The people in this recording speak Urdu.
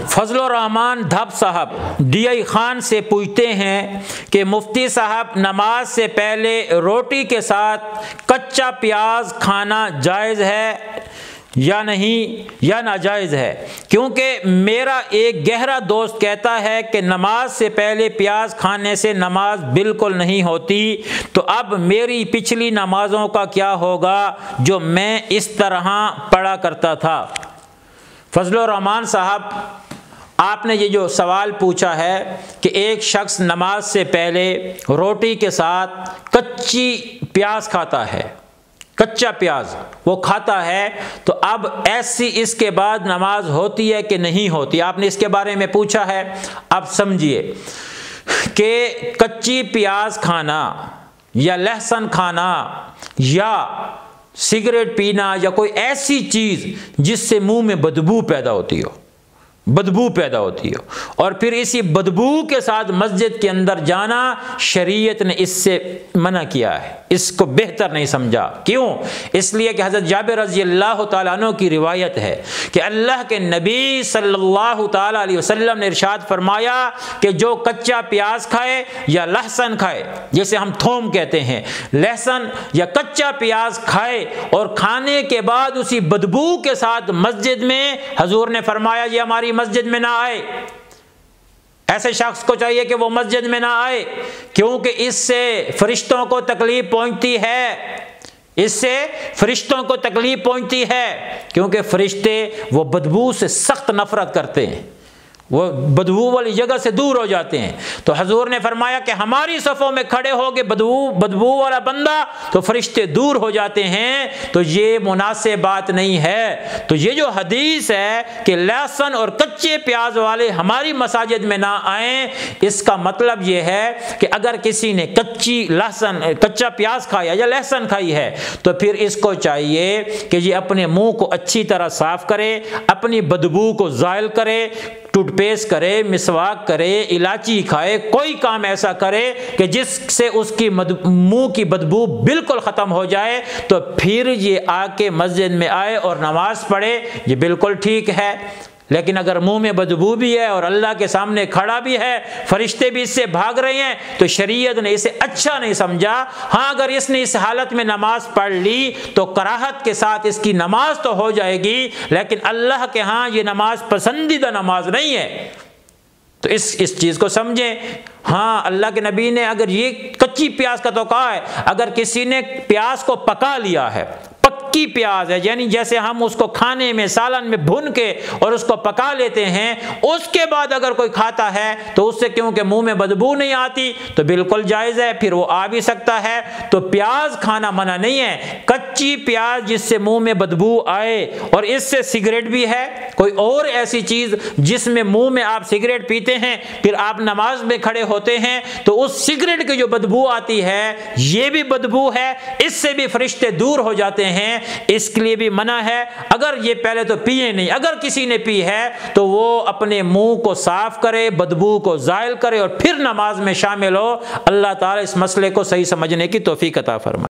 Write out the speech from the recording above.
فضل الرحمان دھب صاحب ڈی آئی خان سے پوچھتے ہیں کہ مفتی صاحب نماز سے پہلے روٹی کے ساتھ کچا پیاز کھانا جائز ہے یا نہیں یا ناجائز ہے؟ کیونکہ میرا ایک گہرا دوست کہتا ہے کہ نماز سے پہلے پیاز کھانے سے نماز بالکل نہیں ہوتی، تو اب میری پچھلی نمازوں کا کیا ہوگا جو میں اس طرح پڑھا کرتا تھا؟ فضل الرحمان صاحب، آپ نے یہ جو سوال پوچھا ہے کہ ایک شخص نماز سے پہلے روٹی کے ساتھ کچی پیاز کھاتا ہے، کچا پیاز وہ کھاتا ہے، تو اب ایسی اس کے بعد نماز ہوتی ہے کہ نہیں ہوتی؟ آپ نے اس کے بارے میں پوچھا ہے۔ اب سمجھیے کہ کچی پیاز کھانا یا لہسن کھانا یا سگریٹ پینا یا کوئی ایسی چیز جس سے منہ میں بدبو پیدا ہوتی ہو، بدبو پیدا ہوتی ہو، اور پھر اسی بدبو کے ساتھ مسجد کے اندر جانا، شریعت نے اس سے منع کیا ہے، اس کو بہتر نہیں سمجھا۔ کیوں؟ اس لیے کہ حضرت جابر رضی اللہ تعالیٰ عنہ کی روایت ہے کہ اللہ کے نبی صلی اللہ تعالیٰ علیہ وسلم نے ارشاد فرمایا کہ جو کچا پیاز کھائے یا لہسن کھائے، جسے ہم تھوم کہتے ہیں، لہسن یا کچا پیاز کھائے اور کھانے کے بعد اسی بدبو کے ساتھ مسجد میں، حضور نے فرمایا یہ ہماری مسجد میں نہ آئے، ایسے شخص کو چاہیے کہ وہ مسجد میں نہ آئے، کیونکہ اس سے فرشتوں کو تکلیف پہنچتی ہے، اس سے فرشتوں کو تکلیف پہنچتی ہے، کیونکہ فرشتے وہ بدبو سے سخت نفرت کرتے ہیں، وہ بدبو والی جگہ سے دور ہو جاتے ہیں۔ تو حضور نے فرمایا کہ ہماری صفوں میں کھڑے ہو گے بدبو والا بندہ تو فرشتے دور ہو جاتے ہیں، تو یہ مناسب بات نہیں ہے۔ تو یہ جو حدیث ہے کہ لہسن اور کچے پیاز والے ہماری مساجد میں نہ آئیں، اس کا مطلب یہ ہے کہ اگر کسی نے کچا پیاز کھایا یا لہسن کھائی ہے تو پھر اس کو چاہیے کہ یہ اپنے منہ کو اچھی طرح صاف کرے، اپنی بدبو کو زائل کرے، ٹوتھ پیسٹ کرے، مسواک کرے، الائچی کھائے، کوئی کام ایسا کرے کہ جس سے اس کی منہ کی بدبو بالکل ختم ہو جائے، تو پھر یہ آ کے مسجد میں آئے اور نماز پڑھے، یہ بالکل ٹھیک ہے۔ لیکن اگر منہ میں بدبو بھی ہے اور اللہ کے سامنے کھڑا بھی ہے، فرشتے بھی اس سے بھاگ رہے ہیں، تو شریعت نے اسے اچھا نہیں سمجھا۔ ہاں اگر اس نے اس حالت میں نماز پڑھ لی تو کراہت کے ساتھ اس کی نماز تو ہو جائے گی، لیکن اللہ کے ہاں یہ نماز پسندیدہ نماز نہیں ہے۔ تو اس چیز کو سمجھیں۔ ہاں اللہ کے نبی نے اگر یہ کچی پیاز کا تو کہا ہے، اگر کسی نے پیاز کو پکا لیا ہے، پکی پیاز ہے، یعنی جیسے ہم اس کو کھانے میں سالن میں بھون کے اور اس کو پکا لیتے ہیں، اس کے بعد اگر کوئی کھاتا ہے تو اس سے کیونکہ منہ میں بدبو نہیں آتی تو بالکل جائز ہے، پھر وہ آ بھی سکتا ہے۔ تو پیاز کھانا منع نہیں ہے، کچی پیاز جس سے منہ میں بدبو آئے، اور اس سے سگریٹ بھی ہے، کوئی اور ایسی چیز جس میں منہ میں آپ سگریٹ پیتے ہیں، پھر آپ نماز میں کھڑے ہوتے ہیں تو اس سگریٹ کی جو بدبو آتی ہے یہ بھی بدبو ہے، اس سے بھی فرشتے دور ہو جاتے ہیں، اس کے لیے بھی منع ہے۔ اگر یہ پہلے تو پیے نہیں، اگر کسی نے پی ہے تو وہ اپنے منہ کو صاف کرے، بدبو کو زائل کرے اور پھر نماز میں شامل ہو۔ اللہ تعالی اس مسئلے کو صحیح سمجھنے کی توفیق عطا فرمائے۔